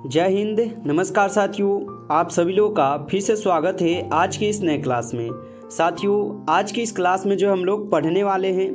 जय हिंद। नमस्कार साथियों, आप सभी लोगों का फिर से स्वागत है आज के इस नए क्लास में। साथियों, आज की इस क्लास में जो हम लोग पढ़ने वाले हैं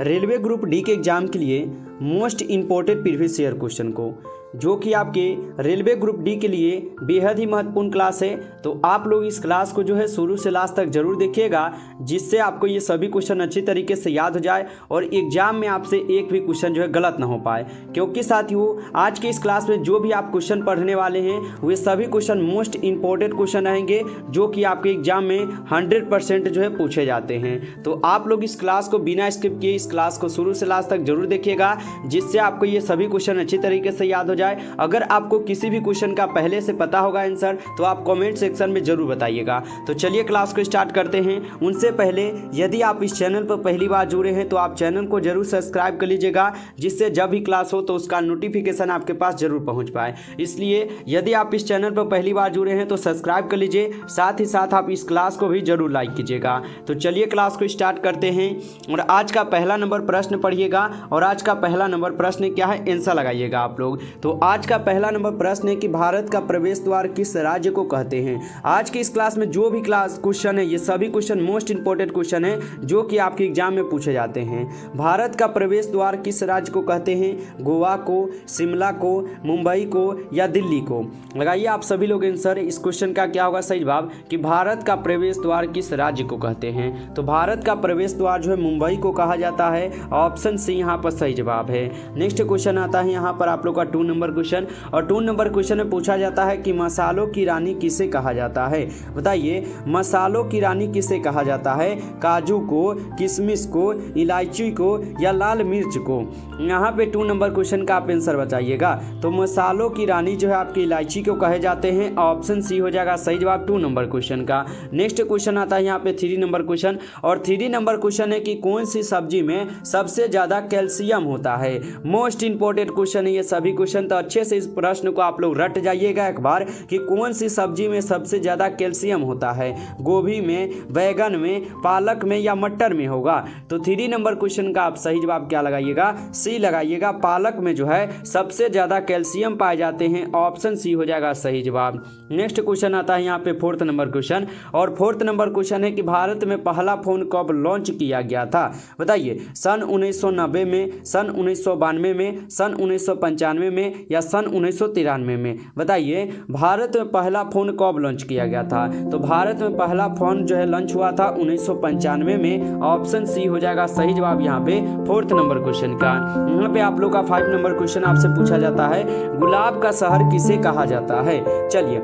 रेलवे ग्रुप डी के एग्ज़ाम के लिए most important previous year question को, जो कि आपके रेलवे ग्रुप डी के लिए बेहद ही महत्वपूर्ण क्लास है। तो आप लोग इस क्लास को जो है शुरू से लास्ट तक जरूर देखिएगा, जिससे आपको ये सभी क्वेश्चन अच्छी तरीके से याद हो जाए और एग्जाम में आपसे एक भी क्वेश्चन जो है गलत ना हो पाए। क्योंकि साथियों, आज के इस क्लास में जो भी आप क्वेश्चन पढ़ने वाले हैं वे सभी क्वेश्चन मोस्ट इंपॉर्टेंट क्वेश्चन रहेंगे, जो कि आपके एग्जाम में 100% जो है पूछे जाते हैं। तो आप लोग इस क्लास को बिना स्किप किए इस क्लास को शुरू से लास्ट तक जरूर देखिएगा, जिससे आपको ये सभी क्वेश्चन अच्छी तरीके से याद हो जाए। अगर आपको किसी भी क्वेश्चन का पहले से पता होगा आंसर, तो आप कमेंट सेक्शन में जरूर बताइएगा। तो चलिए क्लास को स्टार्ट करते हैं। उनसे पहले यदि आप इस चैनल पर पहली बार जुड़े हैं तो आप चैनल को जरूर सब्सक्राइब कर लीजिएगा, जिससे जब भी क्लास हो तो उसका नोटिफिकेशन आपके पास जरूर पहुंच पाए। इसलिए यदि आप इस चैनल पर पहली बार जुड़े हैं तो सब्सक्राइब कर लीजिए, साथ ही साथ आप इस क्लास को भी जरूर लाइक कीजिएगा। तो चलिए क्लास को स्टार्ट करते हैं और आज का पहला नंबर प्रश्न पढ़िएगा। और आज का पहला नंबर प्रश्न क्या है, आंसर लगाइएगा आप लोग। तो आज का पहला नंबर प्रश्न है कि भारत का प्रवेश द्वार किस राज्य को कहते हैं। आज की इस क्लास में जो भी क्लास क्वेश्चन है ये सभी क्वेश्चन मोस्ट इंपोर्टेंट क्वेश्चन है, जो कि आपके एग्जाम में पूछे जाते हैं। भारत का प्रवेश द्वार किस राज्य को कहते हैं, गोवा को, शिमला को, मुंबई को या दिल्ली को। लगाइए आप सभी लोग आंसर। इस क्वेश्चन का क्या होगा सही जवाब कि भारत का प्रवेश द्वार किस राज्य को कहते हैं। तो भारत का प्रवेश द्वार जो है मुंबई को कहा जाता है। ऑप्शन सी यहाँ पर सही जवाब है। नेक्स्ट क्वेश्चन आता है यहाँ पर आप लोग का 2 नंबर क्वेश्चन, और 2 नंबर क्वेश्चन में पूछा जाता है कि मसालों की रानी किसे कहा जाता है। बताइए, मसालों की रानी किसे कहा जाता है, काजू को, किशमिश को, इलायची को या लाल मिर्च को। यहाँ पे 2 नंबर क्वेश्चन का आप आंसर बताइएगा। तो मसालों की रानी जो है आपकी इलायची को कहे जाते हैं। ऑप्शन सी हो जाएगा सही जवाब 2 नंबर क्वेश्चन का। नेक्स्ट क्वेश्चन आता है यहाँ पे 3 नंबर क्वेश्चन, और 3 नंबर क्वेश्चन है कि कौन सी सब्जी में सबसे ज्यादा कैल्शियम होता है। मोस्ट इंपोर्टेंट क्वेश्चन है ये सभी क्वेश्चन, तो अच्छे से इस प्रश्न को आप लोग रट जाइएगा एक बार कि कौन सी सब्जी में सबसे ज्यादा कैल्शियम होता है। गोभी में, बैगन में, पालक में या मटर में होगा। तो 3 नंबर क्वेश्चन का आप सही जवाब क्या लगाइएगा, सी लगाइएगा। पालक में जो है सबसे ज्यादा कैल्शियम पाए जाते हैं। ऑप्शन सी हो जाएगा सही जवाब। नेक्स्ट क्वेश्चन आता है यहाँ पे 4th नंबर क्वेश्चन, और 4th नंबर क्वेश्चन है कि भारत में पहला फोन कब लॉन्च किया गया था। बताइए, सन 1990 में, सन 1992 में, सन 1995 में या सन 1993 में। बताइए, भारत में पहला फोन कब लॉन्च किया गया था। तो भारत में पहला फोन जो है लॉन्च हुआ था 1995 में। ऑप्शन सी हो जाएगा सही जवाब यहाँ पे 4th नंबर क्वेश्चन का। यहाँ पे आप लोग का 5 नंबर क्वेश्चन आपसे पूछा जाता है, गुलाब का शहर किसे कहा जाता है। चलिए,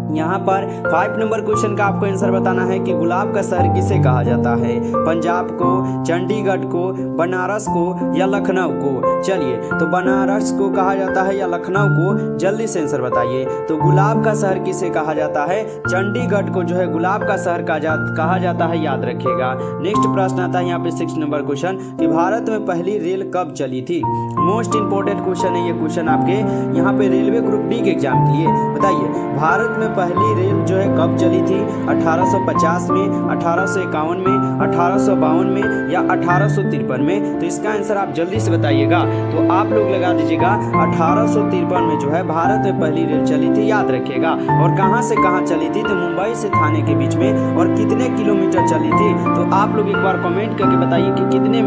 यहाँ पर 5 नंबर क्वेश्चन का आपको आंसर बताना है कि गुलाब का शहर किसे कहा जाता है, पंजाब को, चंडीगढ़ को, बनारस को या लखनऊ को। चलिए, तो बनारस को कहा जाता है या लखनऊ को, जल्दी से आंसर बताइए। तो गुलाब का शहर किसे कहा जाता है, चंडीगढ़ को जो है गुलाब का शहर कहा जाता है, याद रखिएगा। नेक्स्ट प्रश्न आता है यहाँ पे 6 नंबर क्वेश्चन कि भारत में पहली रेल कब चली थी। मोस्ट इंपोर्टेंट क्वेश्चन है ये क्वेश्चन आपके यहाँ पे रेलवे ग्रुप डी के एग्जाम के लिए। बताइए, भारत में पहली रेल जो है कब चली थी, 1850 में, 1851 में, 1852 में या 1853 में। तो इसका आंसर आप जल्दी से बताइएगा। तो आप लोग लगा दीजिएगा 1853 में जो है भारत में पहली रेल चली थी, याद रखिएगा। और कहां से कहां चली थी, तो मुंबई से थाने के बीच में, और कितने किलोमीटर चली थी। तो आप लोग एक बार कमेंट करके बताइए कि कितने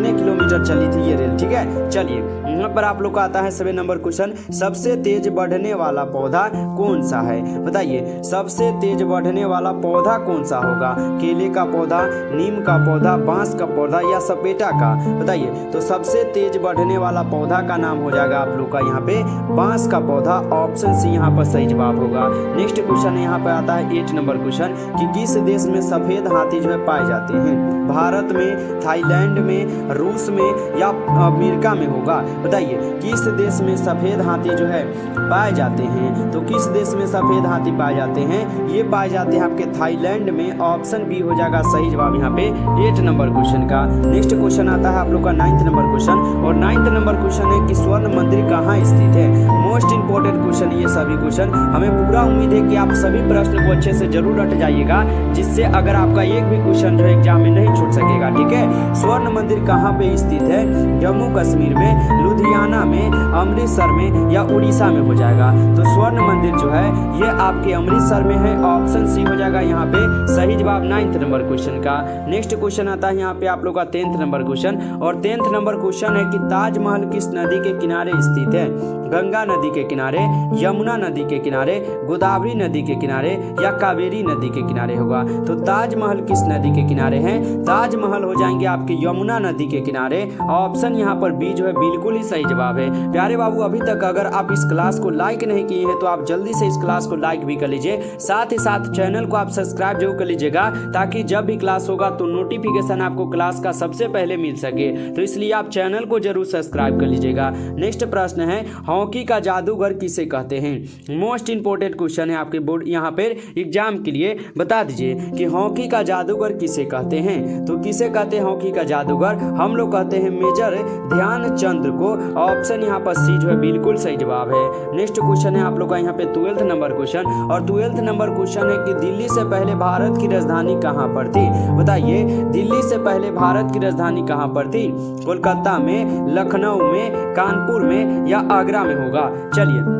किलोमीटर चली थी ये रेल। ठीक है, चलिए यहाँ पर आप लोग का आता है 7 नंबर क्वेश्चन, सबसे तेज बढ़ने वाला पौधा कौन सा है। बताइए, सबसे तेज बढ़ने वाला पौधा कौन सा होगा, केले का पौधा, नीम का पौधा, बांस का पौधा या सपेटा का। बताइए, तो सबसे तेज बढ़ने वाला पौधा का नाम हो जाएगा आप लोग का यहाँ पे बांस का पौधा। ऑप्शन सी यहाँ पर सही जवाब होगा। नेक्स्ट क्वेश्चन यहाँ पे आता है 8 नंबर क्वेश्चन कि किस देश में सफेद हाथी जो है पाए जाते हैं, भारत में, थाईलैंड में, रूस में या अमेरिका में होगा। बताइए, किस देश में सफेद हाथी जो है पाए जाते हैं। तो किस देश में सफेद हाथी पाए जाते हैं? ये पाए जाते हैं आपके थाईलैंड में। ऑप्शन बी हो जाएगा सही जवाब यहाँ पे 8 नंबर क्वेश्चन का। नेक्स्ट क्वेश्चन आता है आप लोग का 9th नंबर क्वेश्चन, और 9th नंबर क्वेश्चन है कि स्वर्ण मंदिर कहाँ स्थित है? मोस्ट इंपोर्टेंट क्वेश्चन ये सभी क्वेश्चन। हमें पूरा उम्मीद है कि आप सभी प्रश्न को अच्छे से जरूर रट जाइएगा, जिससे अगर आपका एक भी क्वेश्चन जो एग्जाम में नहीं छूट सकेगा। ठीक है, स्वर्ण मंदिर कहाँ पे स्थित है? जम्मू कश्मीर में, लुधियाना में, अमृतसर में या उड़ीसा में हो जाएगा? तो स्वर्ण मंदिर जो है ये आपके अमृतसर में है। ऑप्शन सी हो जाएगा यहाँ पे सही जवाब 9th नंबर क्वेश्चन का। नेक्स्ट क्वेश्चन आता है यहाँ पे आप लोग का 10th नंबर क्वेश्चन, और 10th नंबर क्वेश्चन है कि ताजमहल किस नदी के किनारे स्थित है? गंगा नदी के किनारे, यमुना नदी के किनारे, गोदावरी नदी के किनारे या कावेरी नदी के किनारे होगा? तो ताजमहल किस नदी के किनारे है? ताजमहल हो जाएंगे आपके यमुना नदी के किनारे। ऑप्शन यहाँ पर बी जो है बिल्कुल ही सही जवाब है। प्यारे बाबू, अभी तक अगर आप इस क्लास को लाइक नहीं किए हैं तो आप जल्दी से इस क्लास को लाइक भी कर लीजिए, साथ ही साथ चैनल को आप सब्सक्राइब जरूर कर लीजिएगा, ताकि जब भी क्लास होगा तो नोटिफिकेशन आपको क्लास का सबसे पहले मिल सके। तो इसलिए आप चैनल को जरूर सब्सक्राइब कर लीजिएगा। नेक्स्ट प्रश्न है, हॉकी का जादूगर किसे कहते हैं? मोस्ट इंपोर्टेंट क्वेश्चन है आपके बोर्ड यहाँ पर एग्जाम के लिए। बता दीजिए कि हॉकी का जादूगर किसे कहते हैं? तो किसे कहते हैं हॉकी का जादूगर? हम लोग कहते हैं मेजर ध्यानचंद को। ऑप्शन यहाँ पर सी जो है बिल्कुल सही जवाब है। नेक्स्ट क्वेश्चन है आप लोग का यहाँ पे 12th नंबर क्वेश्चन, और 12th नंबर क्वेश्चन है कि दिल्ली से पहले भारत की राजधानी कहाँ पर थी? बताइए, दिल्ली से पहले भारत की राजधानी कहाँ पर थी? कोलकाता में, लखनऊ में, कानपुर में या आगरा में होगा? चलिए,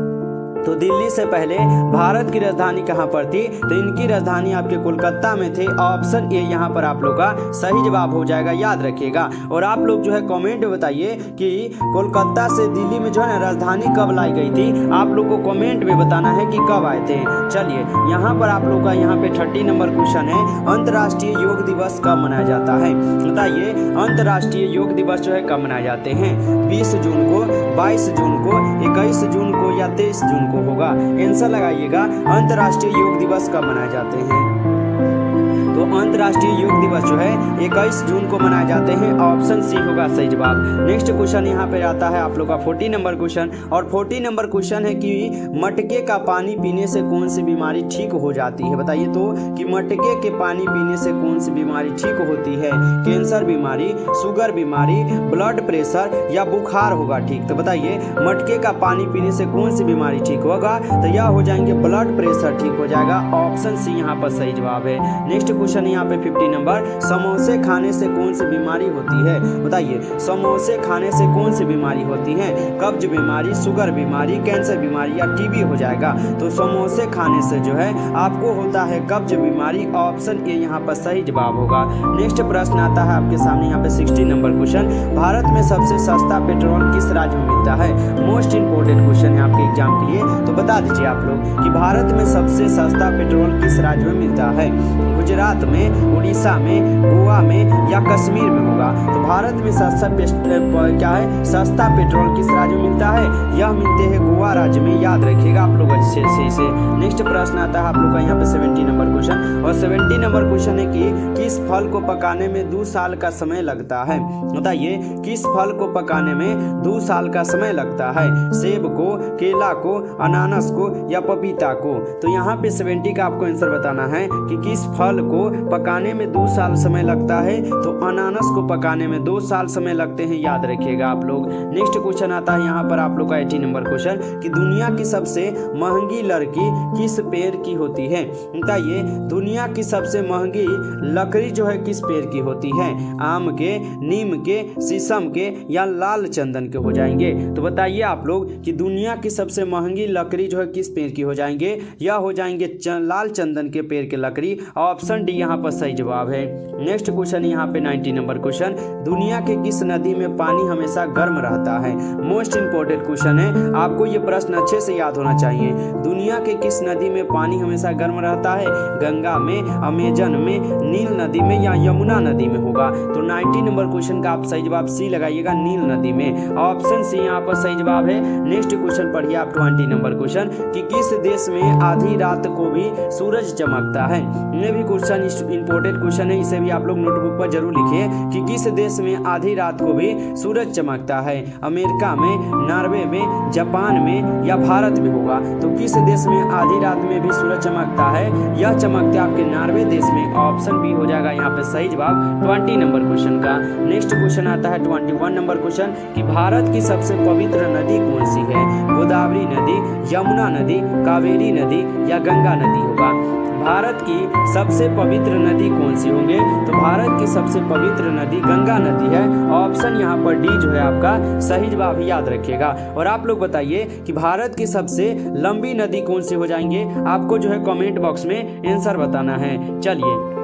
तो दिल्ली से पहले भारत की राजधानी कहाँ पर थी? तो इनकी राजधानी आपके कोलकाता में थे। ऑप्शन ए यहाँ पर आप लोग का सही जवाब हो जाएगा, याद रखिएगा। और आप लोग जो है कमेंट में बताइए कि कोलकाता से दिल्ली में जो है ना राजधानी कब लाई गई थी? आप लोग को कमेंट में बताना है कि कब आए थे। चलिए, यहाँ पर आप लोग का यहाँ पे 30 नंबर क्वेश्चन है, अंतर्राष्ट्रीय योग दिवस कब मनाया जाता है? बताइए, अंतर्राष्ट्रीय योग दिवस जो है कब मनाए जाते हैं? 20 जून को, 22 जून को, 21 जून को या 23 जून को होगा? आंसर लगाइएगा। अंतर्राष्ट्रीय योग दिवस कब मनाए जाते हैं? तो अंतर्राष्ट्रीय योग दिवस जो है 21 जून को मनाए जाते हैं। ऑप्शन सी होगा सही जवाब। नेक्स्ट क्वेश्चन यहाँ पे आता है आप लोग का 40 नंबर क्वेश्चन, और 40 नंबर क्वेश्चन है कि मटके का पानी पीने से कौन सी बीमारी ठीक हो जाती है? बताइए तो कि मटके के पानी पीने से कौन सी बीमारी ठीक होती है? कैंसर बीमारी, शुगर बीमारी, ब्लड प्रेशर या बुखार होगा ठीक? तो बताइए, मटके का पानी पीने से कौन सी बीमारी ठीक होगा? तो यह हो जाएंगे ब्लड प्रेशर ठीक हो जाएगा। ऑप्शन सी यहाँ पर सही जवाब है। नेक्स्ट क्वेश्चन यहाँ पे 50 नंबर, समोसे खाने से कौन सी बीमारी होती है? बताइए, समोसे खाने से कौन सी बीमारी होती है? कब्ज बीमारी, शुगर बीमारी, कैंसर बीमारी या टीबी हो जाएगा? तो समोसे खाने से जो है आपको होता है कब्ज बीमारी। ऑप्शन ए यहाँ पर सही जवाब होगा। नेक्स्ट प्रश्न आता है आपके सामने यहाँ पे 60 नंबर क्वेश्चन, भारत में सबसे सस्ता पेट्रोल किस राज्य में मिलता है? मोस्ट इंपोर्टेंट क्वेश्चन है आपके एग्जाम के लिए। तो बता दीजिए आप लोग कि भारत में सबसे सस्ता पेट्रोल किस राज्य में मिलता है? गुजरात में, उड़ीसा में, गोवा में या कश्मीर में होगा? तो भारत में सस्ता पेट्रोल किस राज्य में मिलता है? यह मिलते हैं गोवा राज्य में, याद रखिएगा आप लोग अच्छे से। नेक्स्ट प्रश्न आता है आप लोग का यहाँ पे 70 नंबर क्वेश्चन, और 70 नंबर क्वेश्चन है कि किस फल को पकाने में 2 साल का समय लगता है? बताइए, किस फल को पकाने में 2 साल का समय लगता है? सेब को, केला को, अनानास को या पपीता को? तो यहाँ पे 70 का आपको आंसर बताना है कि किस फल को पकाने में 2 साल समय लगता है। तो अनानास को पकाने में 2 साल समय लगते हैं, याद रखिएगा आप लोग। नेक्स्ट क्वेश्चन आता है यहाँ पर आप लोग का 80 नंबर क्वेश्चन कि दुनिया की सबसे महंगी लकड़ी किस पेड़ की होती है? बताइए, दुनिया की सबसे महंगी लकड़ी जो है किस पेड़ की होती है? आम के, नीम के, शीशम के या लाल चंदन के हो जाएंगे? तो बताइए आप लोग कि दुनिया की सबसे महंगी लकड़ी जो है किस पेड़ की हो जाएंगे? या हो जाएंगे लाल चंदन के पेड़ की लकड़ी। ऑप्शन डी यहाँ पर सही जवाब है। नेक्स्ट क्वेश्चन यहाँ पे 90 नंबर क्वेश्चन, दुनिया के किस नदी में पानी हमेशा गर्म रहता है? मोस्ट इंपोर्टेंट क्वेश्चन है, आपको ये प्रश्न अच्छे से याद होना चाहिए। दुनिया के किस नदी में पानी हमेशा गर्म रहता है? गंगा में, अमेजन में, नील नदी में या यमुना नदी में होगा? तो 90 नंबर क्वेश्चन का आप सही जवाब सी लगाइएगा, नील नदी में। ऑप्शन सी यहाँ पर सही जवाब है। नेक्स्ट क्वेश्चन पढ़िए आप 20 नंबर क्वेश्चन कि किस देश में आधी रात को भी सूरज चमकता है? ये भी क्वेश्चन इंपॉर्टेंट क्वेश्चन है, इसे भी आप लोग नोटबुक पर जरूर लिखिए कि किस देश में आधी रात को भी सूरज चमकता है? अमेरिका में, नॉर्वे में, जापान में या भारत में होगा? तो किस देश में आधी रात में भी सूरज चमकता है? यह चमकता है आपके नॉर्वे देश में। ऑप्शन बी हो जाएगा यहाँ पे सही जवाब 20 नंबर क्वेश्चन का। नेक्स्ट क्वेश्चन आता है 21 नंबर क्वेश्चन कि भारत की सबसे पवित्र नदी कौन सी है? गोदावरी नदी, यमुना नदी, कावेरी नदी या गंगा नदी होगा? भारत की सबसे पवित्र नदी कौन सी होंगे? तो भारत की सबसे पवित्र नदी गंगा नदी है। ऑप्शन यहाँ पर डी जो है आपका सही जवाब याद रखिएगा। और आप लोग बताइए कि भारत की सबसे लंबी नदी कौन सी हो जाएंगे? आपको जो है कमेंट बॉक्स में आंसर बताना है। चलिए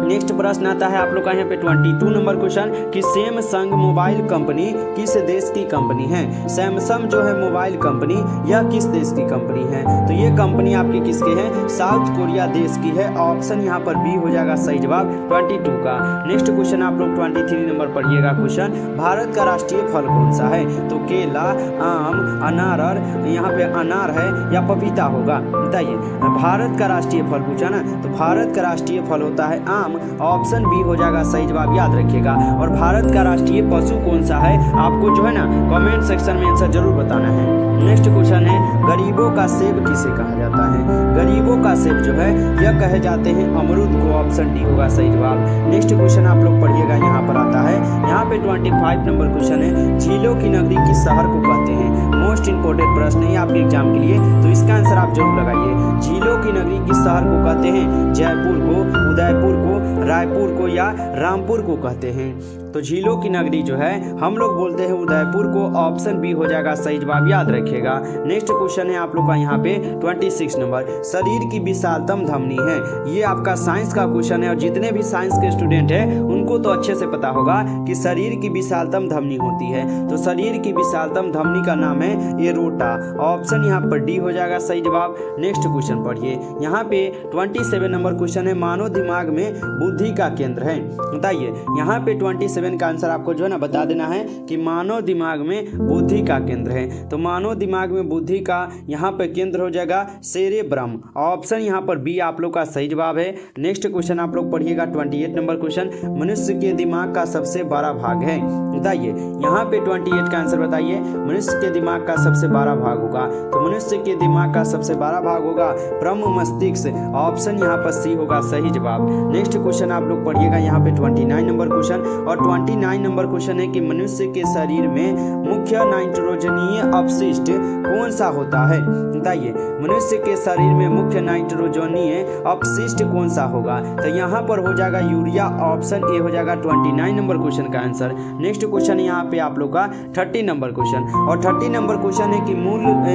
नेक्स्ट प्रश्न आता है आप लोग का यहाँ पे 22 नंबर क्वेश्चन कि सैमसंग मोबाइल कंपनी किस देश की कंपनी है? सैमसंग जो है मोबाइल कंपनी यह किस देश की कंपनी है? तो ये कंपनी आपकी किसकी है? साउथ कोरिया देश की है। ऑप्शन यहाँ पर बी हो जाएगा सही जवाब 22 का। नेक्स्ट क्वेश्चन आप लोग 23 नंबर पढ़िएगा क्वेश्चन, भारत का राष्ट्रीय फल कौन सा है? तो केला, आम, अनार, यहाँ पे अनार है या पपीता होगा? बताइए। भारत का राष्ट्रीय फल पूछा ना, तो भारत का राष्ट्रीय फल होता है आम। ऑप्शन बी हो जाएगा सही जवाब याद रखिएगा। और भारत का राष्ट्रीय पशु कौन सा है? आपको जो है ना कमेंट सेक्शन में आंसर जरूर बताना है। नेक्स्ट क्वेश्चन है गरीबों का सेब किसे कहा जाता है? गरीबों का सेब जो है यह कहे जाते हैं अमरूद को। ऑप्शन डी होगा सही जवाब। नेक्स्ट क्वेश्चन आप लोग पढ़िएगा, यहाँ पर आता है यहाँ पे 25 नंबर क्वेश्चन है झीलों की नगरी किस शहर को कहते हैं? मोस्ट इंपोर्टेंट प्रश्न है आपके एग्जाम के लिए, तो इसका आंसर आप जरूर लगाइए। झीलों की नगरी किस शहर को कहते हैं? जयपुर को, उदयपुर को, रायपुर को या रामपुर को कहते हैं? तो झीलों की नगरी जो है हम लोग बोलते हैं उदयपुर को। ऑप्शन बी हो जाएगा सही जवाब याद रखिएगा। नेक्स्ट क्वेश्चन है आप लोग का यहाँ पे 26 नंबर, शरीर की विशालतम धमनी है। ये आपका साइंस का क्वेश्चन है और जितने भी साइंस के स्टूडेंट हैं उनको तो अच्छे से पता होगा कि शरीर की विशालतम धमनी होती है। तो शरीर की विशालतम धमनी का नाम है एरोटा। ऑप्शन यहाँ पर डी हो जाएगा सही जवाब। नेक्स्ट क्वेश्चन पढ़िए, यहाँ पे 27 नंबर क्वेश्चन है मानव दिमाग में बुद्धि का केंद्र है। बताइए यहाँ पे 27 का आंसर आपको जो है ना बता देना है कि मानव दिमाग में बुद्धि का केंद्र है। तो मानव दिमाग में बुद्धि का यहाँ पे केंद्र हो जाएगा सेरेब्रम। ऑप्शन यहाँ पर बी आप लोग का सही जवाब है। नेक्स्ट क्वेश्चन आप लोग पढ़िएगा 28 नंबर क्वेश्चन, मनुष्य के दिमाग का सबसे बड़ा भाग है। बताइए यहाँ पे 28 का आंसर बताइए। मनुष्य के दिमाग का सबसे बड़ा भाग होगा, तो मनुष्य के दिमाग का सबसे बड़ा भाग होगा ब्रह्म मस्तिष्क। ऑप्शन यहाँ पर सी होगा सही जवाब। नेक्स्ट क्वेश्चन आप लोग पढ़िएगा यहाँ पे 29 नंबर क्वेश्चन, और 29 नंबर क्वेश्चन है कि मनुष्य के शरीर में मुख्य नाइट्रोजनीय अपशिष्ट कौन सा होता है? बताइए मनुष्य के शरीर में मुख्य नाइट्रोजनीय अपशिष्ट कौन सा होगा? तो यहाँ पर हो जाएगा यूरिया। ऑप्शन ए हो जाएगा 29 नंबर क्वेश्चन का आंसर। नेक्स्ट क्वेश्चन यहाँ पे आप लोग का 30 नंबर क्वेश्चन, और 30 नंबर क्वेश्चन है कि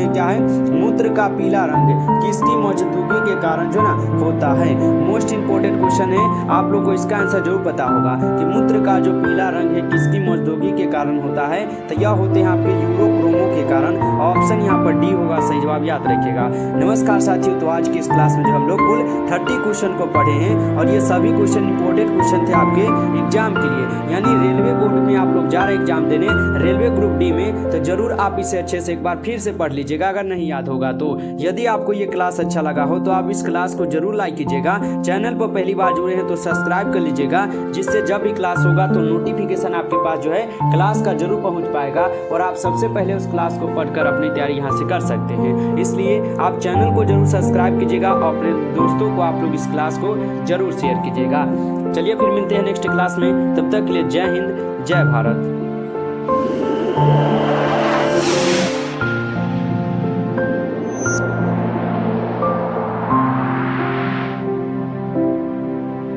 क्या है मूत्र का पीला रंग किसकी मौजूदगी के कारण जो ना होता है? मोस्ट इंपोर्टेंट क्वेश्चन है, आप लोग को इसका आंसर जरूर पता होगा कि मूत्र का जो पीला रंग है किसकी मौजूदगी के कारण होता है? तो यह होते हैं आपके यूरोक्रोमो के कारण। ऑप्शन यहाँ पर डी होगा सही जवाब याद रखिएगा। नमस्कार साथियों, तो आज की इस क्लास में जो हम लोग कुल 30 क्वेश्चन को पढ़े हैं और ये सभी क्वेश्चन इंपोर्टेंट क्वेश्चन थे आपके एग्जाम के लिए, यानी रेलवे बोर्ड में आप लोग जा रहे एग्जाम देने रेलवे ग्रुप डी में, तो जरूर आप इसे अच्छे से एक बार फिर से पढ़ लीजिएगा अगर नहीं याद होगा तो। यदि आपको ये क्लास अच्छा लगा हो तो आप इस क्लास को जरूर लाइक कीजिएगा। चैनल पर पहली बार जुड़े हैं तो सब्सक्राइब कर लीजिएगा, जिससे जब भी क्लास होगा तो नोटिफिकेशन आपके पास जो है क्लास का जरूर पहुंच पाएगा और आप सबसे पहले उस क्लास को पढ़कर अपनी तैयारी यहाँ से कर सकते हैं। इसलिए आप चैनल को जरूर सब्सक्राइब कीजिएगा और अपने दोस्तों को आप लोग इस क्लास को जरूर शेयर कीजिएगा। चलिए फिर मिलते हैं नेक्स्ट क्लास में, तब तक के लिए जय हिंद, जय भारत।